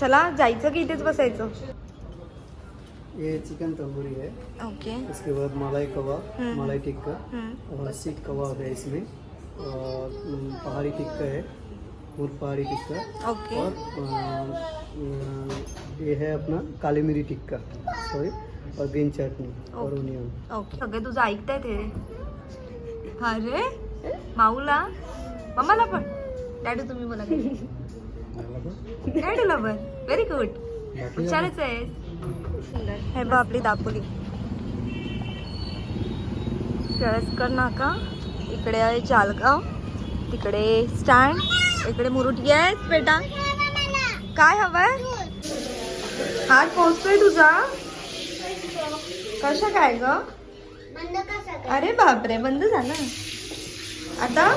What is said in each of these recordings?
चला जायचं की इथेच बसायचं? ये चिकन तंदूरी है, ओके. उसके बाद मलाई कबाब, मलाई टिक्का और सीख कबाब है इसमें, और पहाड़ी टिक्का है, और पहाड़ी टिक्का, ओके. और ये है अपना काली मिरी टिक्का, सॉरी, और ग्रीन चटनी और ओनियन. ओके. सगळे तुझं ऐकताय ते. अरे माऊला, मम्माला पण. डॅडू तुम्ही बोला. डॅडूला पण. Very good. हुशारच आहे. हे बघ आपली दापोली. केळसकर नाका, इकडे आहे चालगाव, तिकडे स्टँड, इकडे मुरुटी आहे. बेटा काय हवंय? हात पोहोचतोय तुझा? कशा काय ग? अरे बापरे, बंद झाला आता.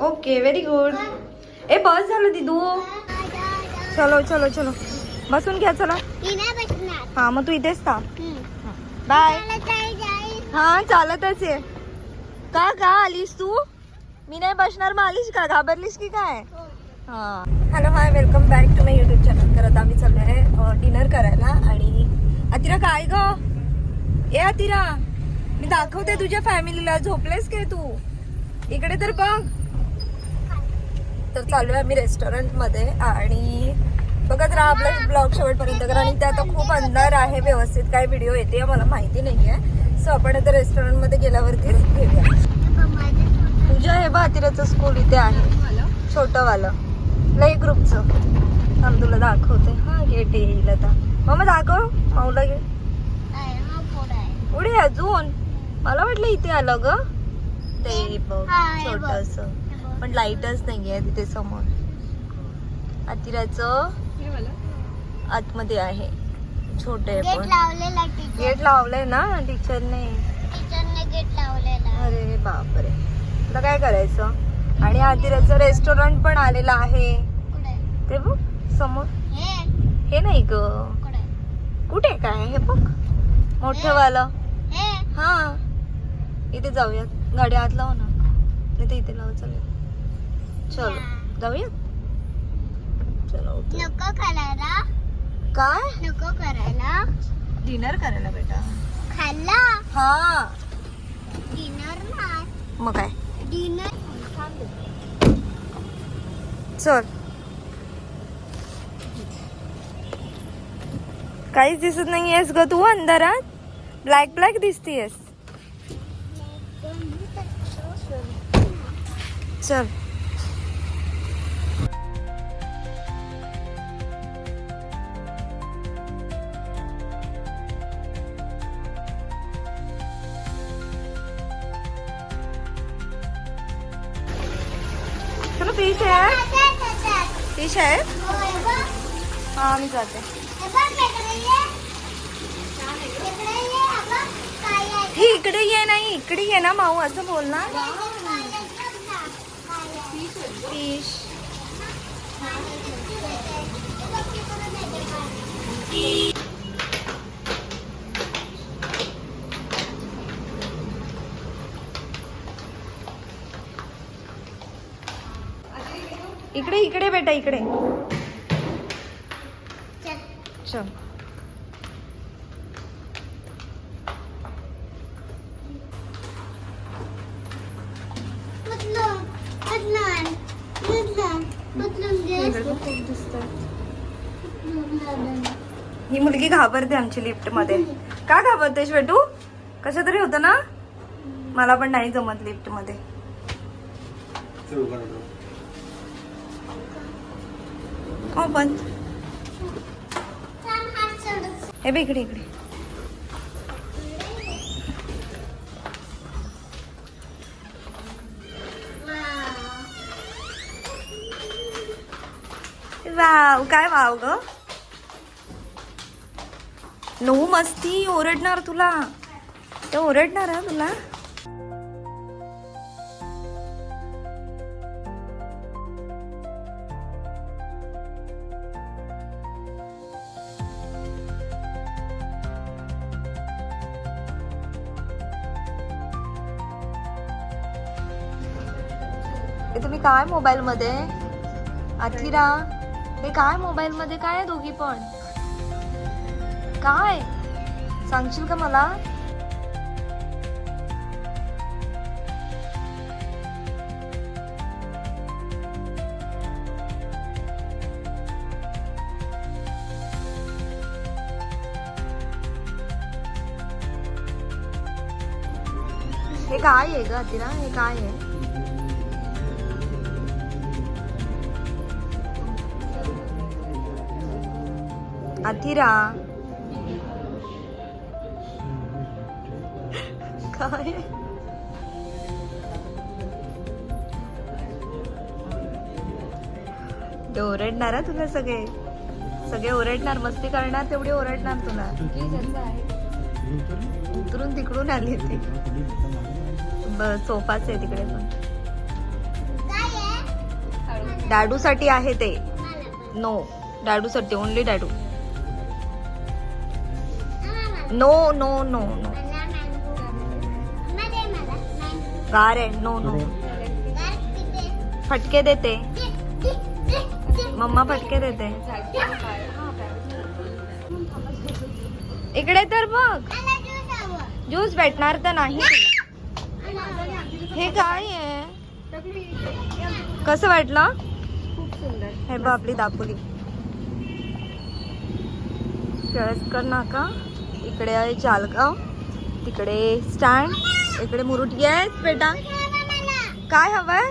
Okay, very good. ए बस झालं दिदू. चलो चलो चलो, बसून घ्या. चला हा, मग तू इथेच थांब. बाय. हा चालतच आहे. का आलीस तू? मी नाही बसणार. मग आलीस का? घाबरलीस की काय? हा. Hello, hi, welcome back to my YouTube channel. तर आता आम्ही चाललो आहे डिनर करायला. आणि अतिरा काय ग? ए अतिरा, मी दाखवते तुझ्या फॅमिलीला. झोपलेस काय तू? इकडे तर बघ. तर चालू आहे आम्ही रेस्टॉरंटमध्ये आणि बघत राहा आपला ब्लॉग शेवटपर्यंत करा. आणि ते आता खूप अंधार आहे, व्यवस्थित काय व्हिडिओ येते मला माहिती नाही आहे. सो आपण आता रेस्टॉरंटमध्ये गेल्यावरती भेटूया. तुझ्या हे बा अतिराचं स्कूल इथे आहे, छोटंवालं प्ले ग्रुपचं. थांब तुला दाखवते. हा गेट येईल आता. मग दाखव माऊला. गेट पुढे अजून. मला वाटलं इथे आलं ग ते बघ छोटस, पण लाईटच नाहीये तिथे समोर. अतिराचं आतमध्ये आहे, छोटे पण. गेट लावलंय ना टीचरने. गेट लावलेला. अरे बापरे, तुला काय करायचं? आणि अतिराचं रेस्टॉरंट पण आलेलं आहे ते बघ समोर. हे नाही ग, कुठे काय हे बघ मोठं वालं. हा, इथे जाऊयात. गाडी आत लाव ना, नाही तर इथे लाव. चल चलो जाऊयात. चलो. नको करायला. काय नको करायला? डिनर करायला बेटा. खाल्ला. हा, डिनर नाही. मग काय. डिनर. चल. काहीच दिसत नाहीयेस ग तू अंधारात. ब्लॅक ब्लॅक दिसतीयस. चल. चलो फिश आहे. फिश आहे. हा मी जाते. ही इकडे ये. नाही इकडे ये ना माऊ, असं बोल ना. फिश. इकडे इकडे बेटा, इकडे चल. ही मुलगी घाबरते आमची लिफ्ट मध्ये. का घाबरतेस बेटू? कशा तरी होतं ना. मला पण नाही जमत लिफ्ट मध्ये. बंद. हे बघ इकडे इकडे. वाव, काय वाव ग. नो मस्ती, ओरडणार तुला. ते ओरडणार हा तुला. हे तुम्ही काय मोबाईल मध्ये अथिरा हे काय मोबाईल मध्ये काय आहे दोघी पण काय सांगशील का मला हे काय आहे ग अथिरा हे काय आहे अथिरा काय ते ओरडणार हा तुला सगळे सगळे ओरडणार मस्ती करणार तेवढी ओरडणार तुला उतरून तिकडून आली ती सोफाच आहे तिकडे पण डाडू साठी आहे ते नो डाडू साठी ओनली डाडू नो नो नो नो गार आहे नो नो फटके देते मम्मा फटके देते इकडे तर बघ ज्यूस भेटणार तर नाही हे काय आहे कसं वाटलं खूप सुंदर हे बघ आपली दापोली केळसकर नाका इकडे आहे चालगाव तिकडे स्टँड इकडे मुरुटी आहे बेटा काय हवंय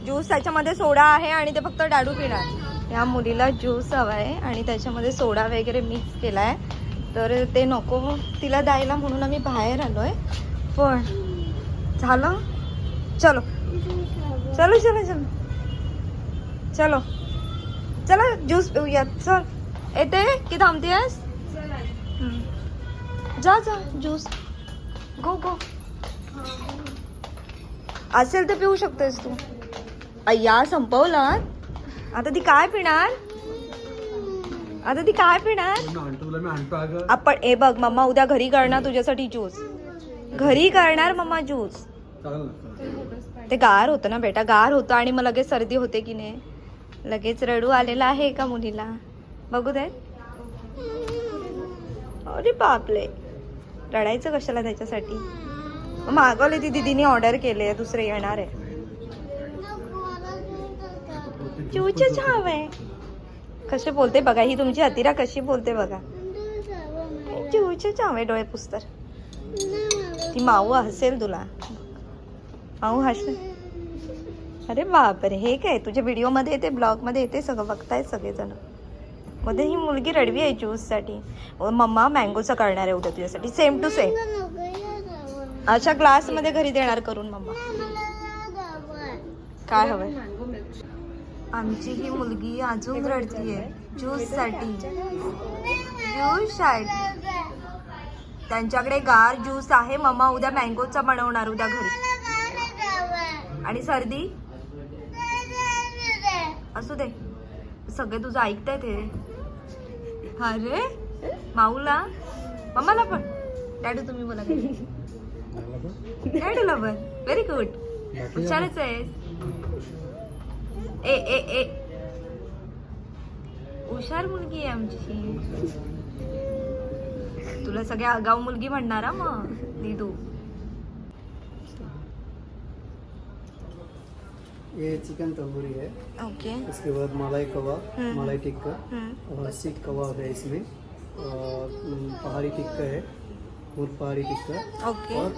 ज्यूस त्याच्यामध्ये सोडा आहे आणि ते फक्त डाडू पिणार या मुलीला ज्यूस हवाय आणि त्याच्यामध्ये सोडा वगैरे मिक्स केलाय तर ते नको तिला द्यायला म्हणून आम्ही बाहेर आलोय पण झालं चलो चलो चलो चलो चलो चला ज्यूस पिऊया चल येते की थांबतेस जा जा ज्यूस गो गो असेल तर पिऊ शकतेस तू अय्या संपवलं आता ती काय पिणार आता ती काय पिणार आपण ए बघ मम्मा उद्या घरी करणार तुझ्यासाठी ज्यूस घरी करणार मम्मा ज्यूस ते गार होतं ना बेटा गार होतं आणि मग लगेच सर्दी होते की नाही लगेच रडू आलेला आहे का मुलीला बघू दे अरे बापले रडायचं कशाला त्याच्यासाठी मागवले ती दीदीने ऑर्डर केले दुसरे येणार आहे चिवचे छाव आहे कसे बोलते बघा ही तुमची अतिरा कशी बोलते बघा चिवचे छाव आहे डोळे पुस्तर ती माऊ हसेल तुला माऊ हसेल अरे बापरे हे काय तुझ्या व्हिडिओ मध्ये येते ब्लॉग मध्ये येते सगळं बघताय सगळेजण मध्ये ही मुलगी रडवी आहे ज्यूस साठी मम्मा मँगोचं करणार आहे उद्या तुझ्यासाठी सेम टू सेम अशा ग्लास मध्ये घरी देणार करून मम्मा काय हवंय आमची ही मुलगी अजून रडतीये ज्यूस साठी ज्यूस साठी त्यांच्याकडे गार ज्यूस आहे मम्मा उद्या मँगोचा बनवणार उद्या घरी आणि सर्दी असू दे सगळे तुझं ऐकताय ते अरे माऊला मम्माला पण डॅडू तुम्ही बोला डॅडूला पण व्हेरी गुड हुशारच आहे ए ए ए हुशार मुलगी आहे आमची तुला सगळ्या आगाऊ मुलगी म्हणणार हा मग दीदू ये चिकन तंदूरी है ओके उसके बाद मलाई कबाब मलाई टिक्का और सीख कबाब है इसमें और पहाड़ी टिक्का है और पहाड़ी टिक्का ओके और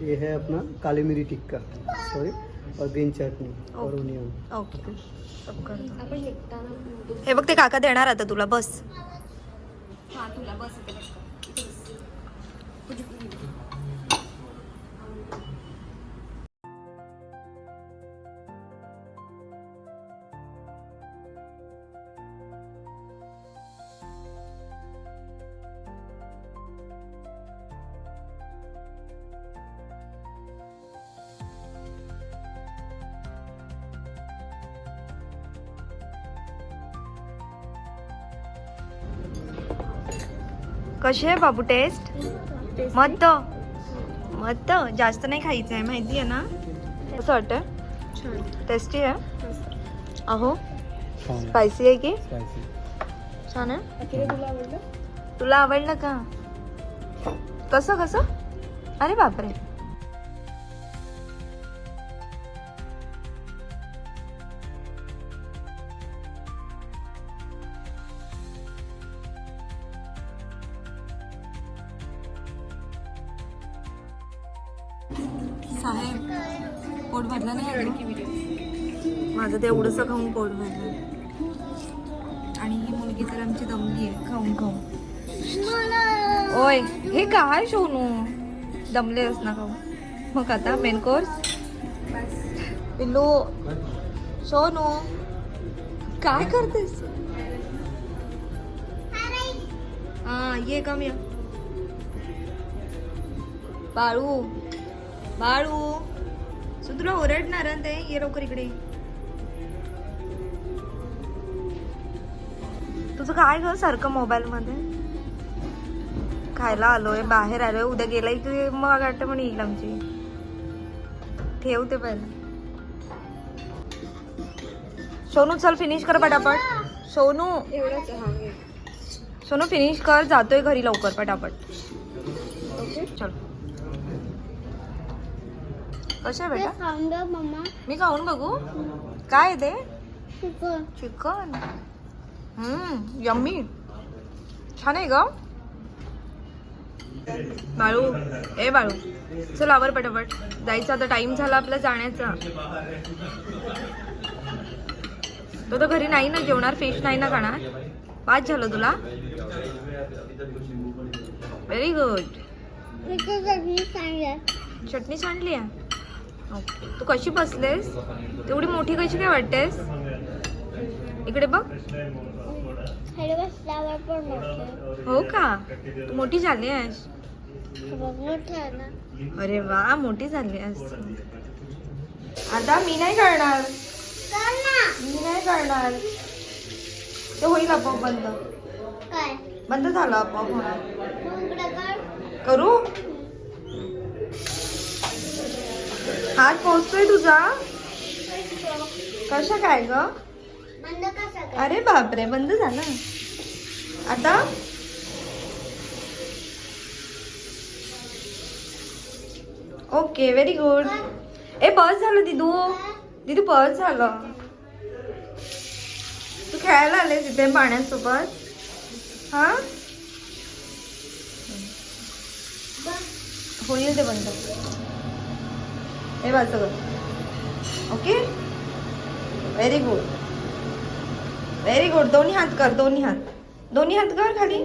ये है अपना काली मिरी टिक्का सॉरी और ग्रीन चटनी और ओनियन ओके सब कर हे बघ ते काका देणार आता तुला बस हा तुला बस कशी आहे बाबू टेस्ट मस्त मस्त जास्त नाही खायचं आहे माहिती आहे ना कसं वाटतंय? टेस्टी आहे. अहो स्पायसी आहे की छान आहे. तुला आवडलं का? कसं कसं? अरे बापरे. साहेब पोट भरलं नाही अजून? माझं ते एवढंसं खाऊन पोट भरलं. आणि ही मुलगी तर आमची दमली आहे खाऊन खाऊन. ओय हे काय सोनू, दमलेस ना खाऊ. मग आता मेन कोर्स. पिल्लू सोनू काय करतेस? हा ये कम या. बाळू बाळू सो तुला ओरडणार ना ते. ये लवकर इकडे. तुझं काय ग सारखं मोबाईल मध्ये? खायला आलोय, बाहेर आलोय, उद्या गेलाय की मग वाटतं पण येईल आमची. ठेवते पहिला. सोनू चल फिनिश कर पटापट. सोनू सोनू फिनिश कर, जातोय घरी लवकर पटापट. ओके चल. कशा आहे बेटा? मम्मा मी खाऊन बघू काय ते. चिकन यम्मी छान आहे ग. बाळू ए बाळू चल आवर पटापट, जायचं आता. टाइम झाला आपला जाण्याचा. तो तर घरी नाही ना जेवणार, फिश नाही ना खाणार. पाच झालं तुला. Very good. चटणी सांडली आहे. ओके तू कशी बसलेस? तेवढी मोठी कशी काय वाटतेस? इकडे बघ. हो का? तू मोठी झाली आहेस. अरे वा मोठी झाली आहेस. आता मी नाही करणार. मी नाही करणार. ते होईल आपोआप बंद. बंद झालं आपोआप होणार. करू? हात पोचतोय तुझा. कशा काय ग? अरे बापरे बंद झालं. आता ओके व्हेरी गुड. ए बस झालं दिदू. दिदू बस झालं. तू खेळायला आले तिथे पाण्यासोबत. हा होईल ते बंद. हे बस सगळं okay. Very good very good. दोन्ही हात कर, दोन्ही हात. दोन्ही हात कर खाली.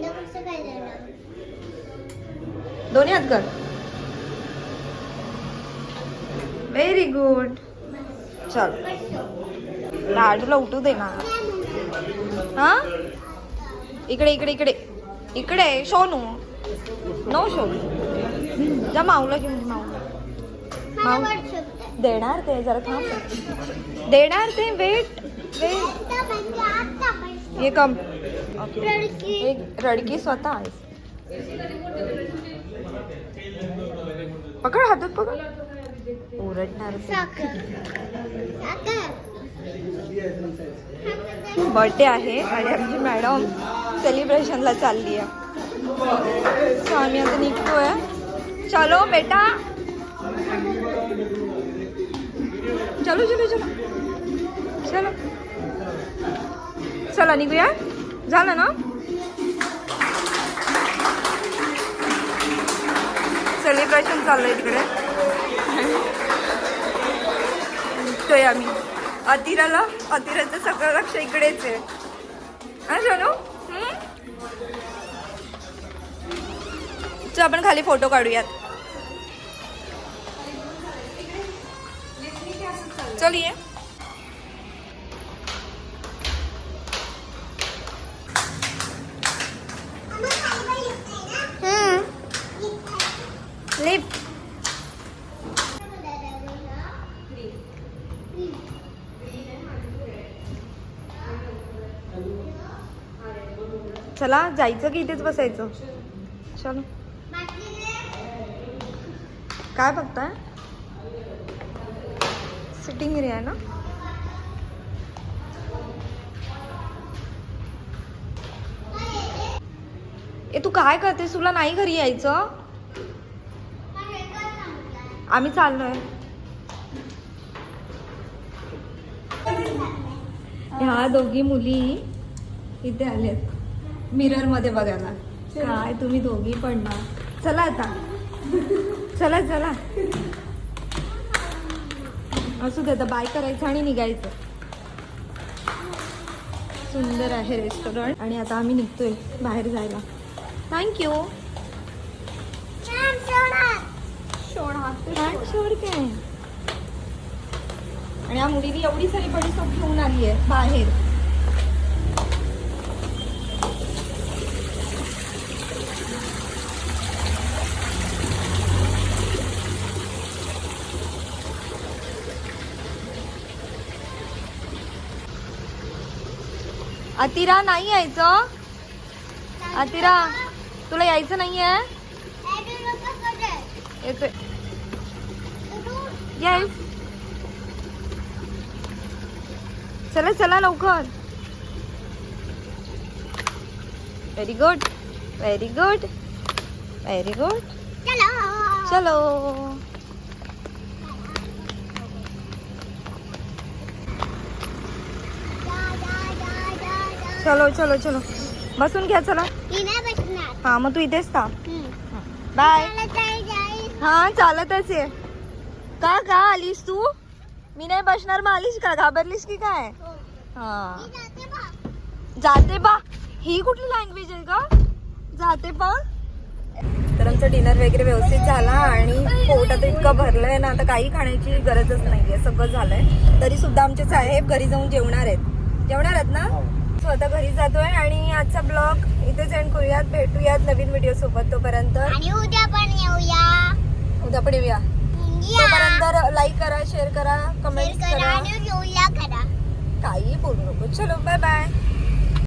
दोन्ही हात कर. Very good. चल लाडूला उठू दे ना. हा इकडे इकडे इकडे इकडे. सोनू नो सोनू जा. माऊला घेऊन माऊला. माऊ देणार ते जरा थांब. देणार ते. Wait wait. ये कम. एक रडकी स्वतः आहे. पकड हातात पकड. ओरडणार. बर्थडे आहे आणि आमची मॅडम सेलिब्रेशनला चालली आहे. सो आम्ही आता निघतोय. चलो बेटा चलो चलो चलो चलो चला निघूया. झालं ना सेलिब्रेशन चाललंय तिकडे. निघतोय आम्ही. अतिराचं सगळं लक्ष इकडेच आहे. हा चलो चल आपण खाली फोटो काढूयात. चलिए लिफ्ट. चला जायचं की इथेच बसायचं. चलो काय बघताय? सिटिंग एरिया आहे ना. ए तू काय करतेस, तुला नाही घरी यायचं? आम्ही चाललोय. ह्या दोघी मुली इथे आलेत मिरर मध्ये बघायला. काय तुम्ही दोघी पण ना. चला आता, चला चला. असू दे, आता बाय करायचं आणि निघायचं. सुंदर आहे रेस्टॉरंट आणि आता आम्ही निघतोय बाहेर जायला. थँक्यू. शोर काय. आणि या मुलीने एवढी सारी बडी सोप घेऊन आली आहे बाहेर. अतिरा नाही यायचं. अतिरा तुला यायचं नाहीये. येतोय. येस. चला चला लवकर. Very good, very good, very good. चलो. चलो चलो चलो बसून घ्या. चला. हा मग तू इथेच थांब. बाय. हा चालतच आहे. का आलीस तू? मी नाही बसणार. मग आलीस का? घाबरलीस की काय? हा जाते बा. ही कुठली लँग्वेज आहे का? जाते बा. तर आमचं डिनर वगैरे व्यवस्थित झाला आणि पोट आता इतकं भरलंय ना, आता काही खाण्याची गरजच नाहीये. सगळं झालंय. तरी सुद्धा आमचे साहेब घरी जाऊन जेवणार आहेत ना. स्वतः घरी जातोय आणि आजचा ब्लॉग इथेच एंड करूयात. भेटूयात नवीन व्हिडिओ सोबत. तोपर्यंत उद्या पण येऊया. तोपर्यंत लाईक करा, शेअर करा, कमेंट करा. आणि येऊया करा. काही बोलू नको. चलो बाय बाय.